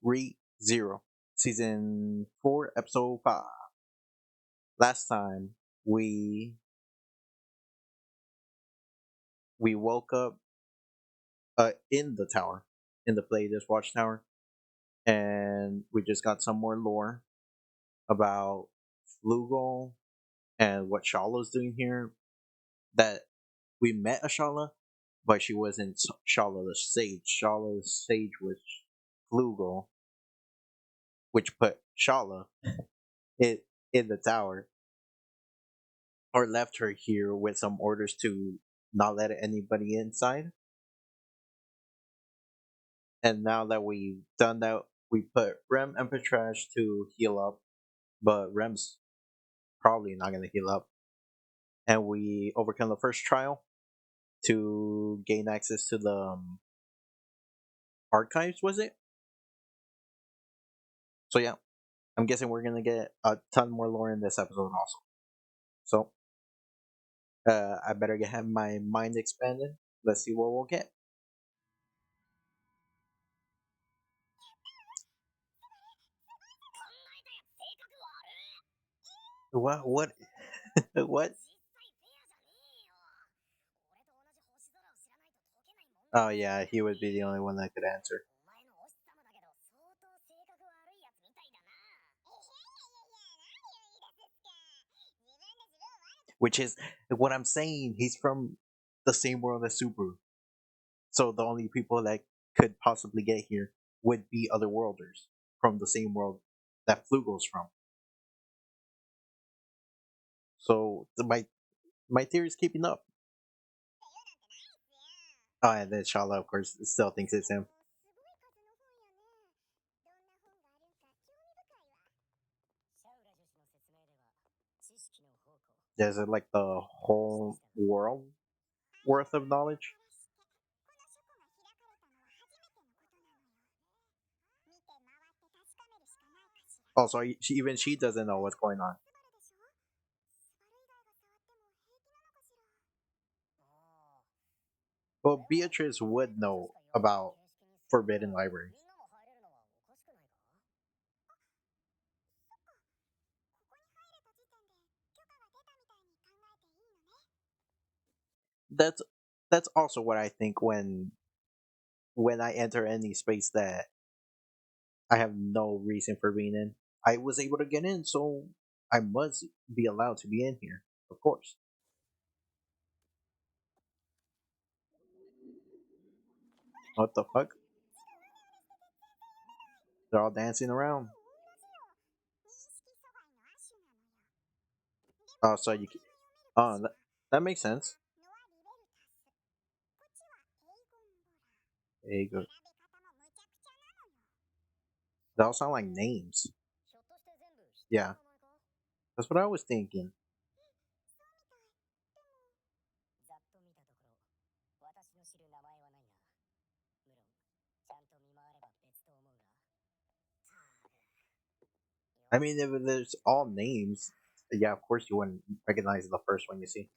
Re Zero, season 4, episode 5. Last time we woke up in the tower, in the Play This Watchtower, and we just got some more lore about Flugel and what Shallo's doing here. That we met a Shala, but she wasn't Shala the Sage. Shala the Sage was Flugel, which put Shala in the tower, or left her here with some orders to not let anybody inside. And now that we've done that, we put Rem and Petrash to heal up, but Rem's probably not going to heal up. And we overcome the first trial to gain access to the archives, was it? So, yeah, I'm guessing we're going to get a ton more lore in this episode also. So, I better have my mind expanded. Let's see what we'll get. What? What? What? Oh, yeah, he would be the only one that could answer. Which is what I'm saying. He's from the same world as Subaru. So the only people that could possibly get here would be otherworlders from the same world that Flugel's from. So my theory is keeping up. Oh, and then Shala, of course, still thinks it's him. There's like the whole world worth of knowledge. Also, even she doesn't know what's going on. Well, Beatrice would know about forbidden libraries. That's that's also what I think when I enter any space that I have no reason for being in. I was able to get in, so I must be allowed to be in here, of course. What the fuck? They're all dancing around. Oh, so you. Oh, that makes sense. There you go. They all sound like names. Yeah, that's what I was thinking. I mean, if there's all names, yeah, of course you wouldn't recognize the first one you see.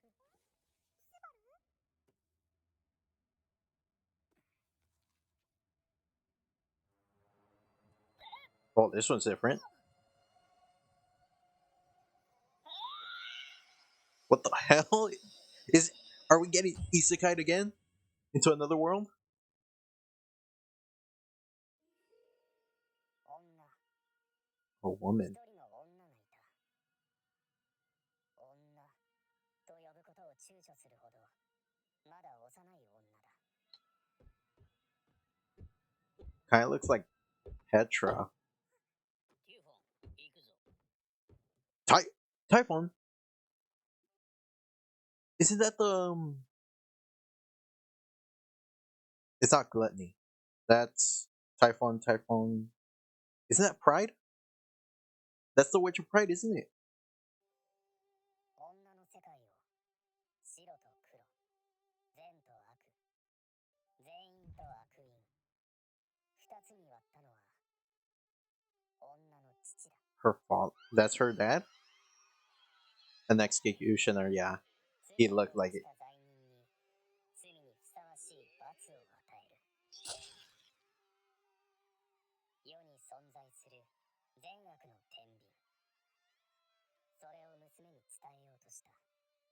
Well, this one's different. What the hell? Is Are we getting isekai again into another world? A woman. Kind of looks like Petra. Ty- Typhon. Isn't that the? It's not gluttony. That's Typhon. Typhon. Isn't that Pride? That's the Witch of Pride, isn't it? Her fault. That's her dad. An executioner. Yeah, he looked like it.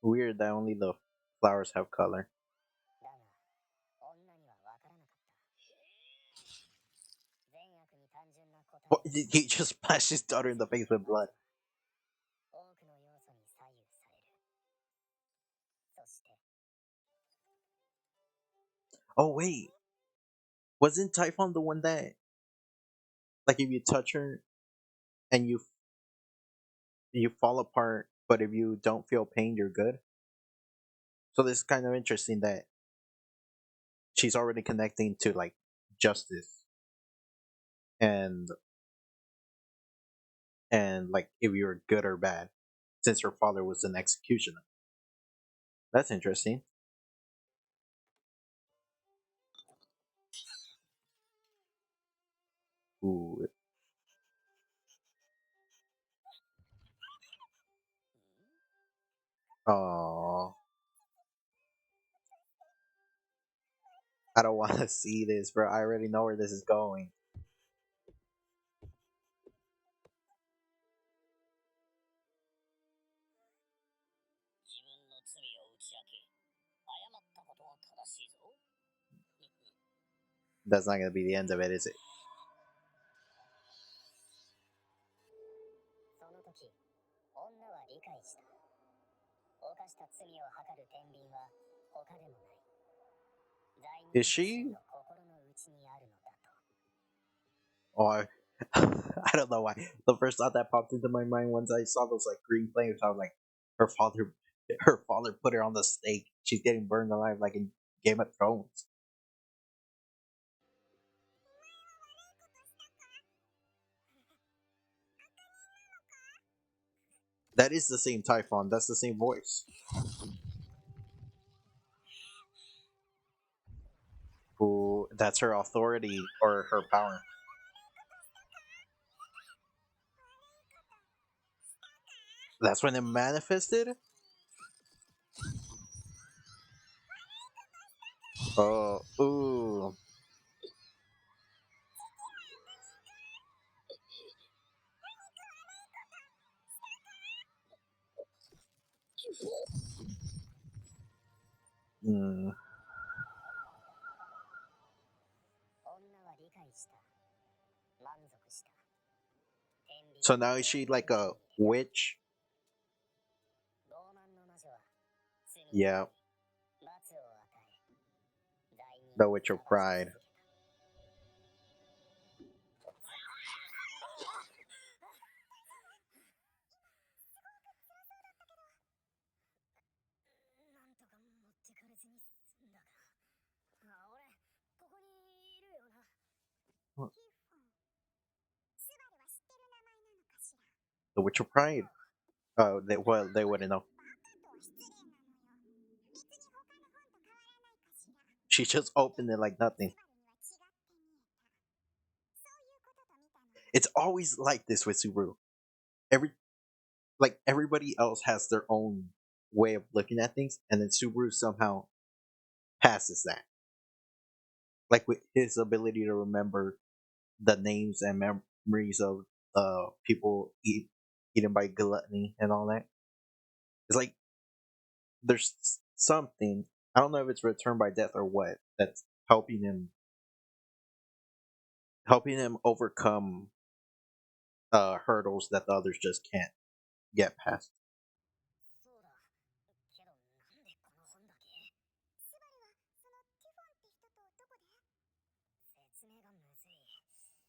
Weird that only the flowers have color. What, he just splashed his daughter in the face with blood. Oh wait, wasn't Typhon the one that, like, if you touch her and you fall apart, but if you don't feel pain, you're good? So this is kind of interesting that she's already connecting to like justice and like if you're good or bad, since her father was an executioner. That's interesting. Ooh. Oh, I don't want to see this, bro. I already know where this is going. That's not gonna be the end of it, is it? Is she? Oh, I don't know why. The first thought that popped into my mind once I saw those like green flames, I was like, her father, her father put her on the stake. She's getting burned alive, like in Game of Thrones. That is the same Typhon. That's the same voice. Who? That's her authority or her power. That's when it manifested. Oh, ooh. Mm. So now is she like a witch? Yeah, the witch of pride. The witch of pride. Oh, they wouldn't know. She just opened it like nothing. It's always like this with Subaru. Every like everybody else has their own way of looking at things, and then Subaru somehow passes that. Like with his ability to remember the names and memories of people eaten by gluttony and all that. It's like there's something, I don't know if it's return by death or what, that's helping him overcome hurdles that the others just can't get past.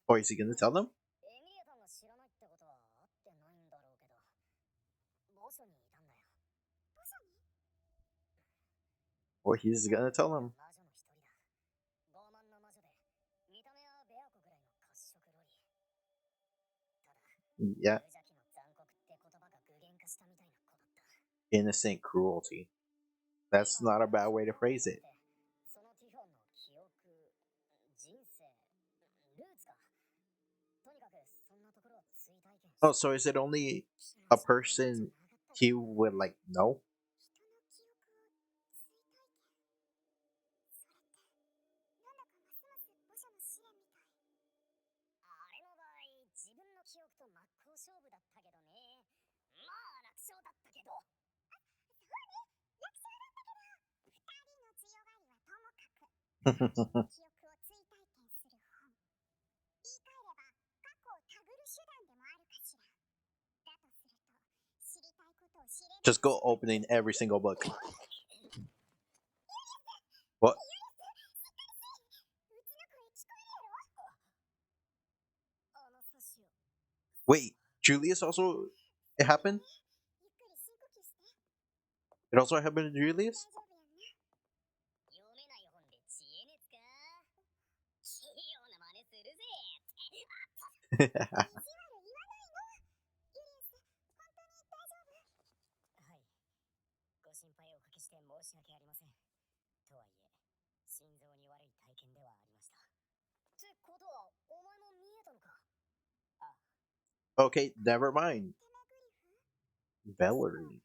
Oh, is he gonna tell them? Or he's gonna tell them? Yeah, innocent cruelty. That's not a bad way to phrase it. Oh, so is it only a person he would like know? Just go opening every single book. What? Wait, Julius also. It happened? It also happened to Julius? Okay, never mind. Valerie.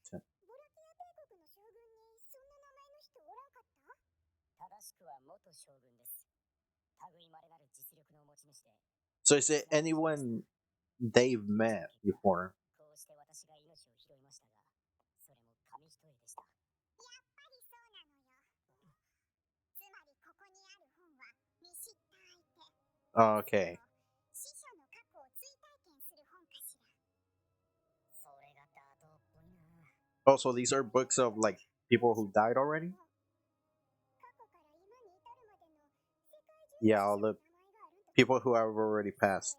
So is it anyone they've met before? Okay. Also, these are books of like people who died already? Yeah, all the people who have already passed.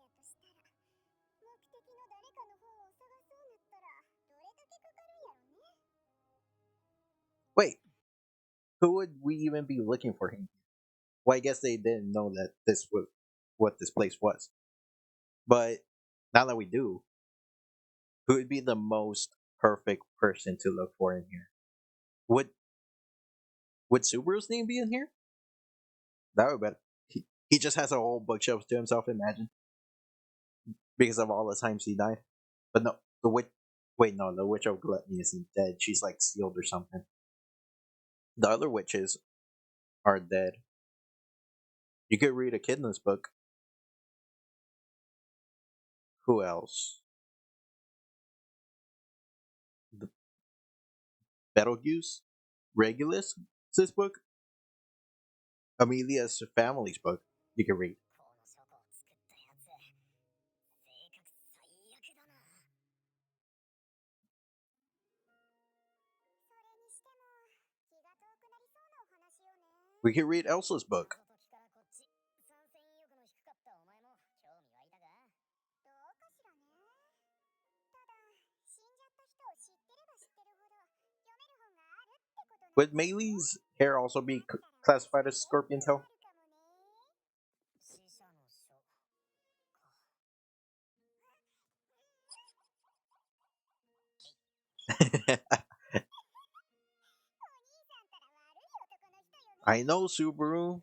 Wait, who would we even be looking for him? Well, I guess they didn't know that this was what this place was. But now that we do, who would be the most perfect person to look for in here? Would would Subaru's name be in here? That would be better. He just has a whole bookshelf to himself, imagine. Because of all the times he died. But no, the witch. Wait, no, the witch of gluttony isn't dead. She's like sealed or something. The other witches are dead. You could read a kid in this book. Who else? The Betelgeuse, Regulus. Is this book? Amelia's family's book. You can read. We can read Elsa's book. Would Maylee's hair also be classified as scorpion tail? I know, Subaru.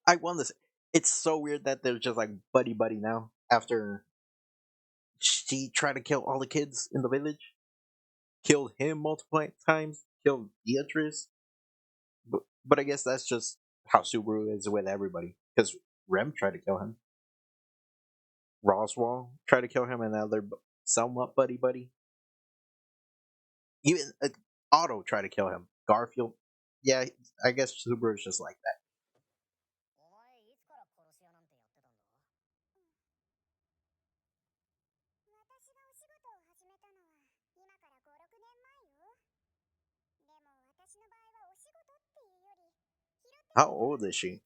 I want this. It's so weird that they're just like buddy buddy now after she tried to kill all the kids in the village, killed him multiple times, killed Beatrice. But I guess that's just how Subaru is with everybody. Because Rem tried to kill him, Roswell tried to kill him, and now they're somewhat buddy buddy. Even Otto tried to kill him. Garfield, yeah, I guess Subaru's just like that. How old is she?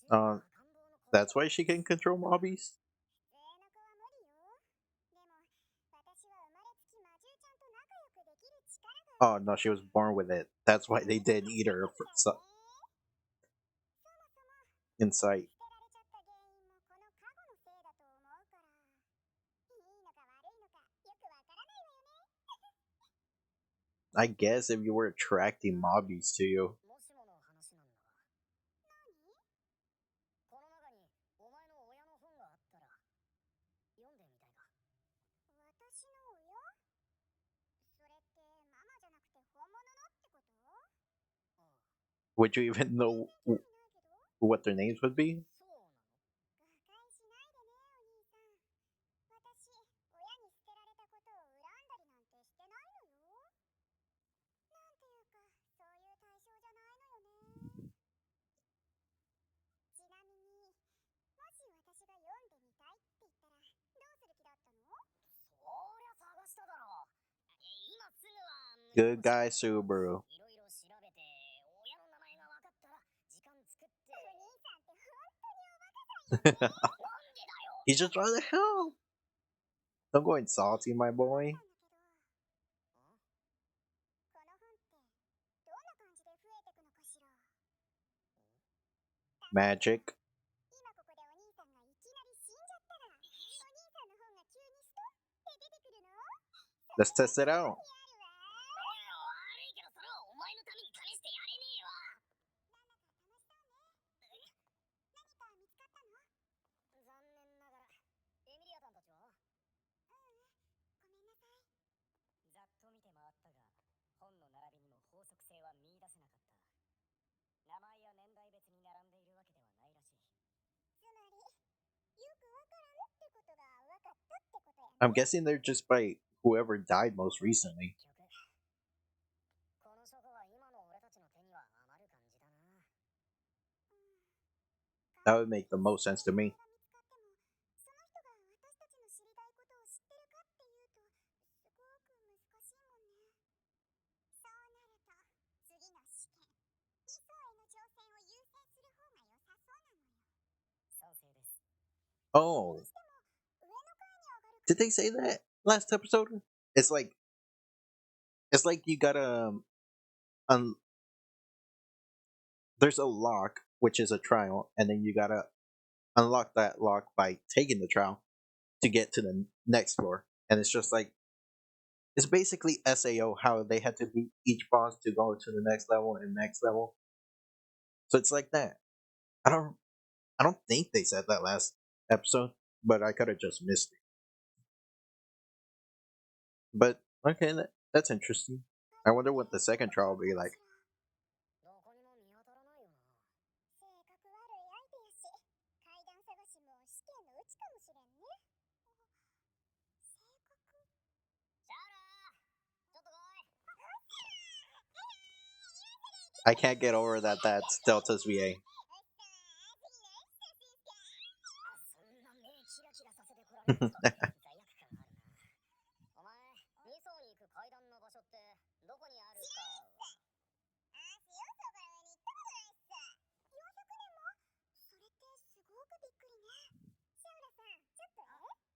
Uh, that's why she can control mobbies. Oh no, she was born with it. That's why they didn't eat her in sight. I guess if you were attracting mobbies to you. Would you even know what their names would be? Good guy Subaru. He's just trying to help. Don't go salty, my boy. Magic. Let's test it out. I'm guessing they're just by whoever died most recently. That would make the most sense to me. Oh, did they say that last episode? It's like you gotta un- there's a lock which is a trial, and then you gotta unlock that lock by taking the trial to get to the next floor. And it's just like it's basically SAO how they had to beat each boss to go to the next level and next level. So it's like that. I don't think they said that last episode, but I could have just missed it. But okay, that's interesting. I wonder what the second trial will be like. I can't get over that that's Delta's VA.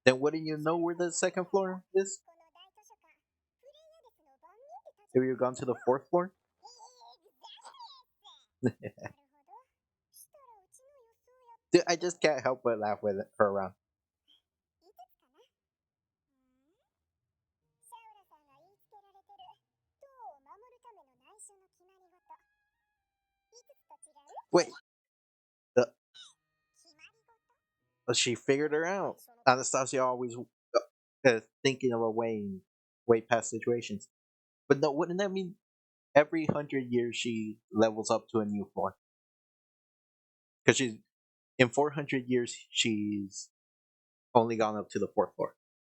Then wouldn't you know where the second floor is? Have you gone to the fourth floor? Dude, I just can't help but laugh with her around. Wait, the, she figured her out. Anastasia always thinking of a way past situations. But no, wouldn't that mean every 100 years she levels up to a new floor? Because she's in 400 years she's only gone up to the fourth floor.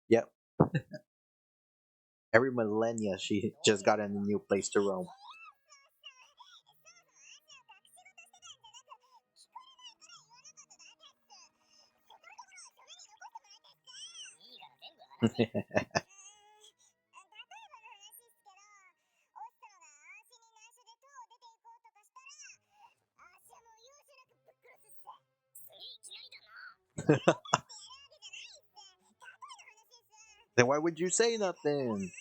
Yep. Every millennia she just got in a new place to roam. Then why would you say nothing?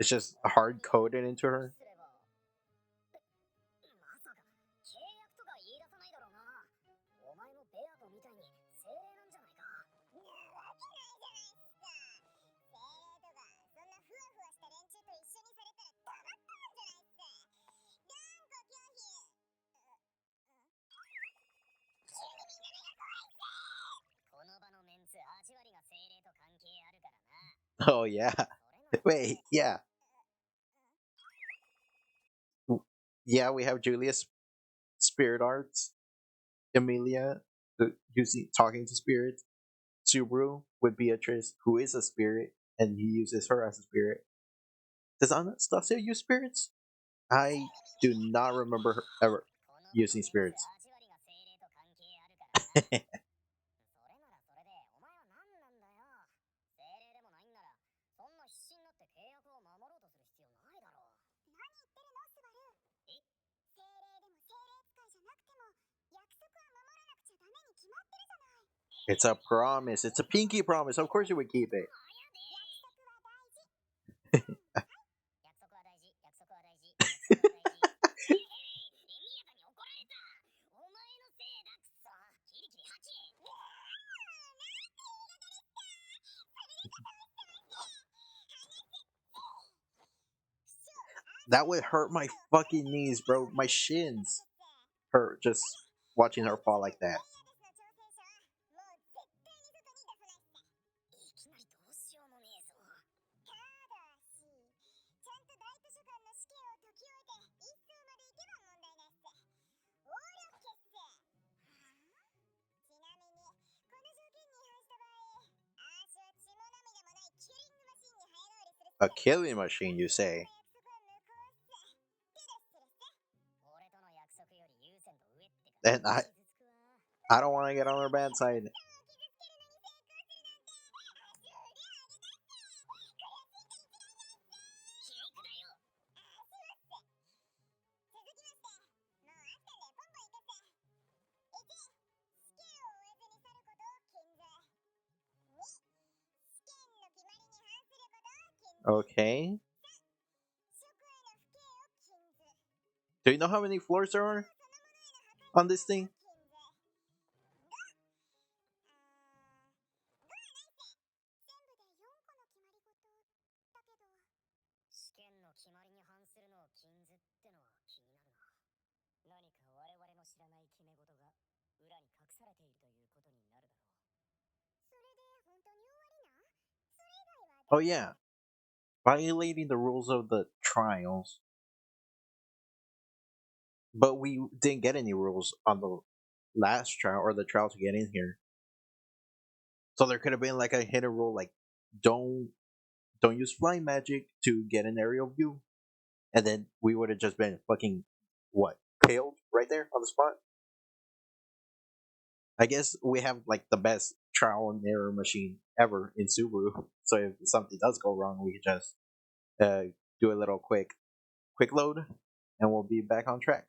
It's just hard coded into her. Oh yeah. Wait, yeah. Yeah, we have Julia's spirit arts, Emilia using talking to spirits, Subaru with Beatrice, who is a spirit, and he uses her as a spirit. Does Anastasia use spirits? I do not remember her ever using spirits. It's a promise. It's a pinky promise. Of course you would keep it. That would hurt my fucking knees, bro. My shins hurt just watching her fall like that. A killing machine, you say? And I don't want to get on her bad side. Okay. Do you know how many floors there are on this thing? Oh yeah, violating the rules of the trials, but we didn't get any rules on the last trial or the trial to get in here. So there could have been like a hidden rule, like don't don't use flying magic to get an aerial view, and then we would have just been fucking what killed right there on the spot. I guess we have like the best trial and error machine ever in Subaru. So if something does go wrong, we could just uh, do a little quick load, and we'll be back on track.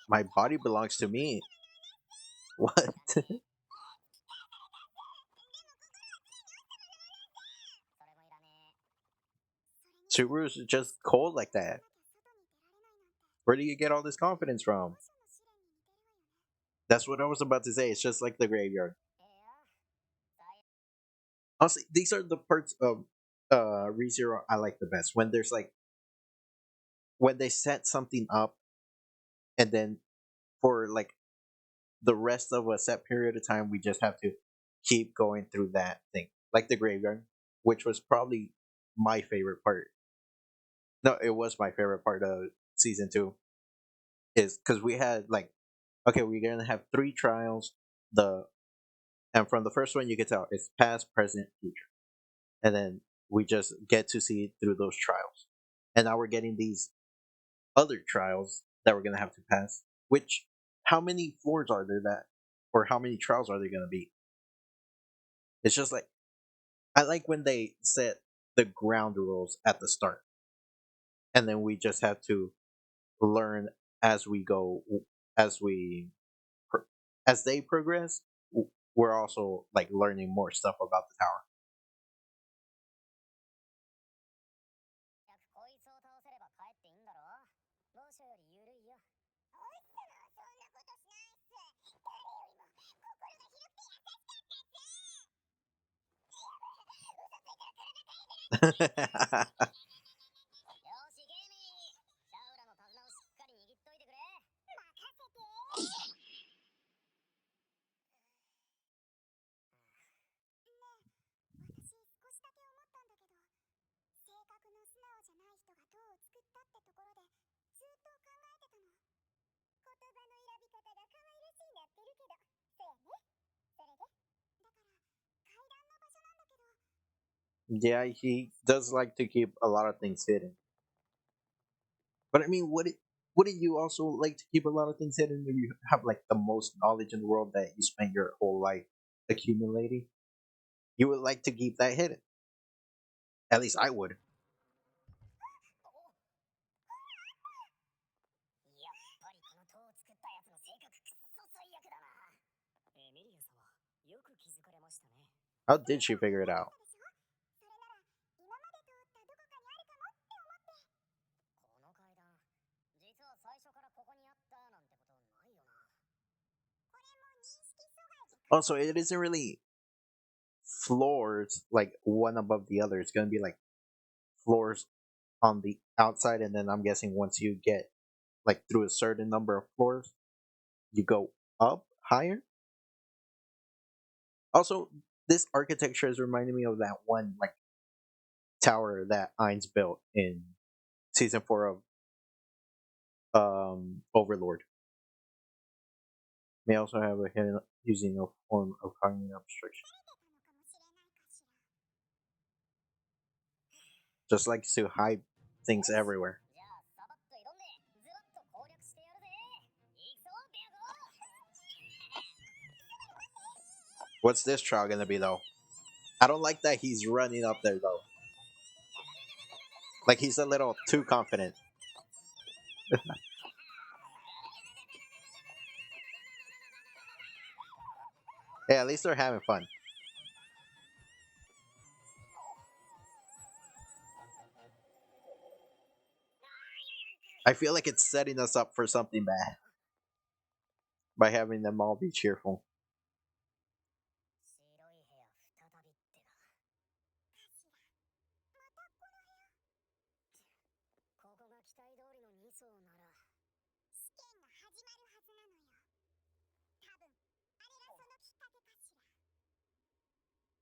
My body belongs to me. What? Subaru's just cold like that. Where do you get all this confidence from? That's what I was about to say. It's just like the graveyard. Honestly, these are the parts of ReZero I like the best. When there's like when they set something up and then for like the rest of a set period of time we just have to keep going through that thing. Like the graveyard, which was probably my favorite part. No, it was my favorite part of season two. Is because we had like okay, we're gonna have three trials. The and from the first one you can tell it's past, present, future, and then we just get to see through those trials. And now we're getting these other trials that we're gonna have to pass. Which how many floors are there that, or how many trials are there gonna be? It's just like I like when they set the ground rules at the start, and then we just have to learn as we go, as we pro- as they progress. We're also like learning more stuff about the tower. こいつを倒せれば帰っていいんだろ。当初より緩いよ。おっさまはそんなことしないっす。誰よりも心が広くて優しかったっす。嘘ついたら体変えてよしゲーミー、シャウラの手綱をしっかり握っといてくれ。任せて。私少しだけ思ったんだけど、性格の素直じゃない人が塔を作ったってところでずっと考えてたの。言葉の選び方が可愛らしいなってるけど、そうやね。それでだから階段の場所なんだけど。 Yeah, he does like to keep a lot of things hidden. But I mean, wouldn't you also like to keep a lot of things hidden when you have like the most knowledge in the world that you spent your whole life accumulating? You would like to keep that hidden. At least I would. やっぱりこの塔を作ったやつの性格くっそ最悪だな。エミリア様、よく気づかれましたね。 How did she figure it out? それなら今まで通ったどこかにあるかもって思って。この階段、実は最初からここにあったなんてことないよな。これも認識阻害で。 Also, it isn't really floors like one above the other. It's gonna be like floors on the outside, and then I'm guessing once you get like through a certain number of floors, you go up higher. Also, this architecture is reminding me of that one like tower that Ainz built in season 4 of Overlord. May also have a hidden using a form of cognitive obstruction. Just likes to hide things everywhere. What's this trial gonna be though? I don't like that he's running up there though. Like he's a little too confident. Yeah, at least they're having fun. I feel like it's setting us up for something bad by having them all be cheerful. 白い部屋再びってか。またこの部屋。ここが期待通りの2層なら試験が始まるはずなのよ。多分あれがそのきっかけかしら。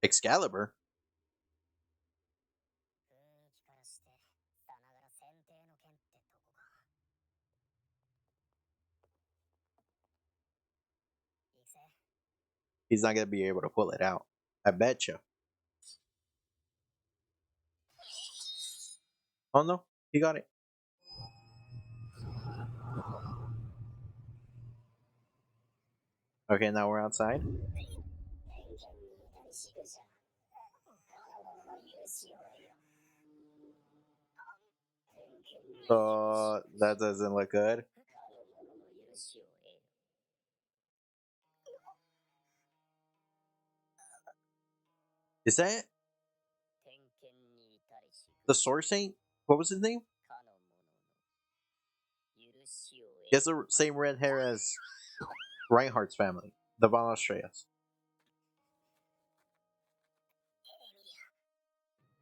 Excalibur? 雰囲気からしてさながら選定の剣ってとこか。行くぜ。 He's not gonna be able to pull it out. I betcha. Oh no, he got it. Okay, now we're outside. That doesn't look good. Is that the Sword Saint? What was his name? He has the same red hair as Reinhardt's family, the Von Austrias.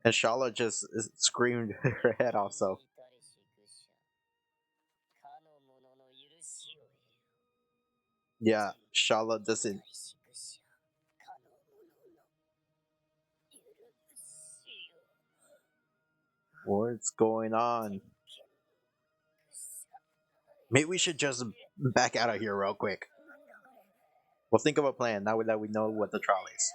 And Shala just screamed her head off, so. Yeah, Shala doesn't. What's going on? Maybe we should just back out of here real quick. We'll think of a plan now that we know what the trial is.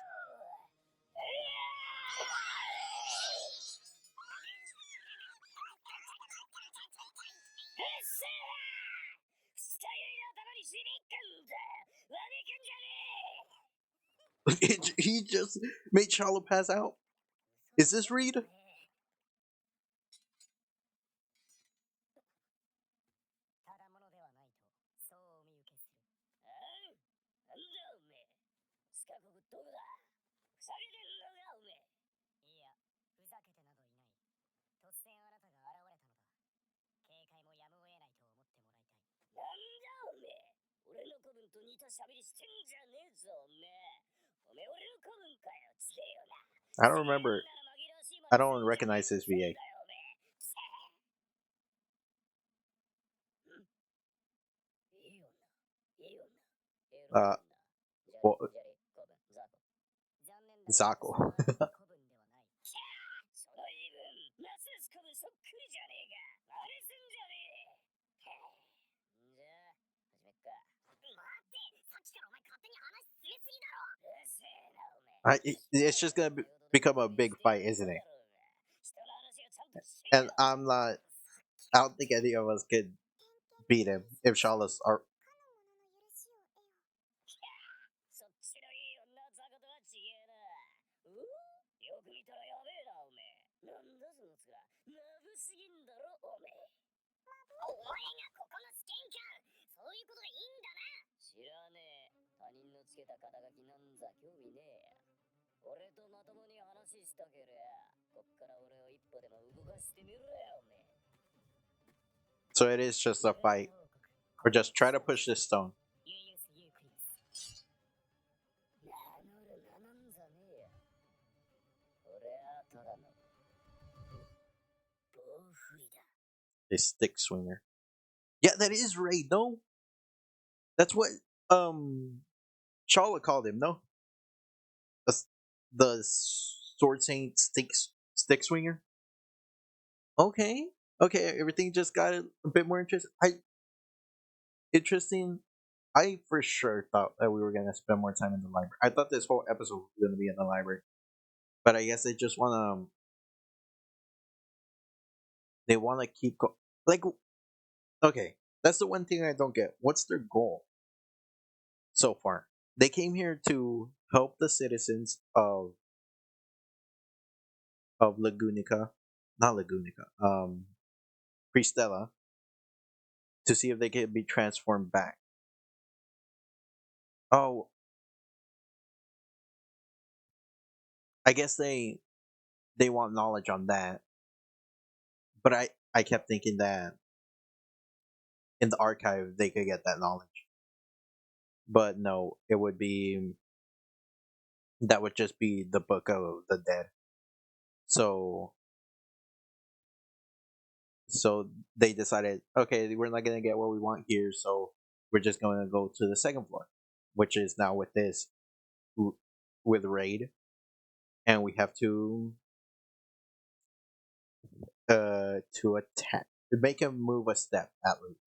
He just made Shala pass out. Is this Reed? ざけてなどいない。突然あなたが現れたのだ。警戒もやむを得ないと思ってもらいたい。なんだおめえ。俺の子分と似た喋りしてんじゃねえぞおめえ。おめえ俺の子分かよ。つけよな。I don't remember. I don't recognize this VA. いい女。いい女。エロい Uh, 女。well, じゃれ、子分、ザコ。残念だが Zako. 私はあなたの子分ではない。その言い分、ナスス子分そっくりじゃねえか。あれすんじゃねえ。じゃあ、始めっか。待って、さっきからお前勝手に話進めすぎだろ。うるせえな、お前。It's just gonna become a big fight, isn't it? 人の話をちゃんと聞け And よ。 I'm not. I don't think any of us could beat him if Shawless are. そっちのいい女ザコとは違えな。よく見たらやべえな、おめえ。なんだそのつが。まぶすぎんだろ、おめえ。お前がここの試験官。そういうことでいいんだな。知らねえ。他人のつけた肩書きなんざ興味ねえや。俺とまともに話したけりゃ、こっから俺を一歩でも動かしてみろよ、おめえ。 So it is just a fight. Or just try to push this stone. 名乗る名なんざねえや。俺はただの棒振りだ。 A stick swinger. Yeah, that is Ray. No, that's what Charlotte called him. No, the the sword saint stick swinger. Okay, okay. Everything just got a bit more interesting. Interesting. I for sure thought that we were gonna spend more time in the library. I thought this whole episode was gonna be in the library, but I guess they just wanna they wanna keep like okay. That's the one thing I don't get. What's their goal so far? They came here to help the citizens of Lagunica, not Lagunica, Cristela, to see if they could be transformed back. Oh, I guess they want knowledge on that, but I kept thinking that in the archive they could get that knowledge, but no, it would be that would just be the book of the dead. So so they decided, okay, we're not gonna get what we want here, so we're just gonna go to the second floor, which is now with this with raid, and we have to attack to make him move a step at least.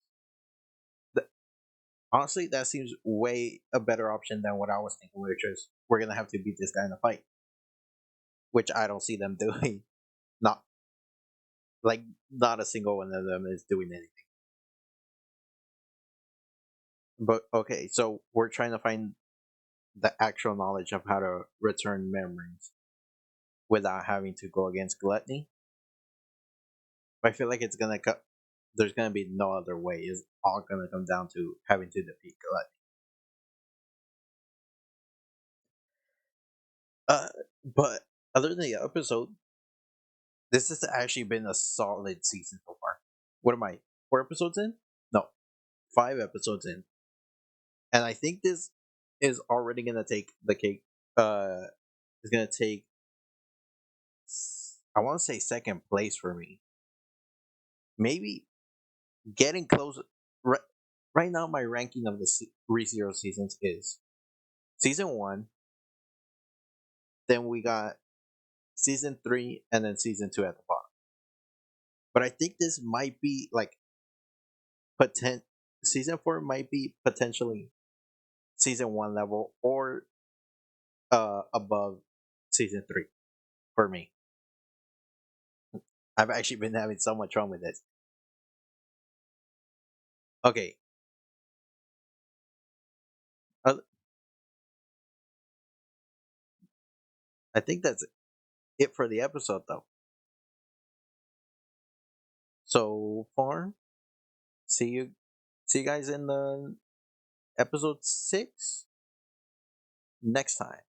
Honestly, that seems way a better option than what I was thinking, which is we're gonna have to beat this guy in a fight, which I don't see them doing. Not like not a single one of them is doing anything. But okay, so we're trying to find the actual knowledge of how to return memories without having to go against gluttony. I feel like it's gonna cut. There's gonna be no other way. It's all gonna come down to having to defeat gluttony. Uh, but other than the episode, this has actually been a solid season so far. What am I? 4 episodes in? No, 5 episodes in, and I think this is already gonna take the cake. Is gonna take. I want to say second place for me. Maybe getting close. Right, right now, my ranking of the ReZero seasons is season 1. Then we got season 3, and then season 2 at the bottom. But I think this might be like season 4 might be potentially season 1 level or above season 3 for me. I've actually been having so much fun with this. Okay. Uh, I think that's it for the episode though. So far, see you guys in the episode 6 next time.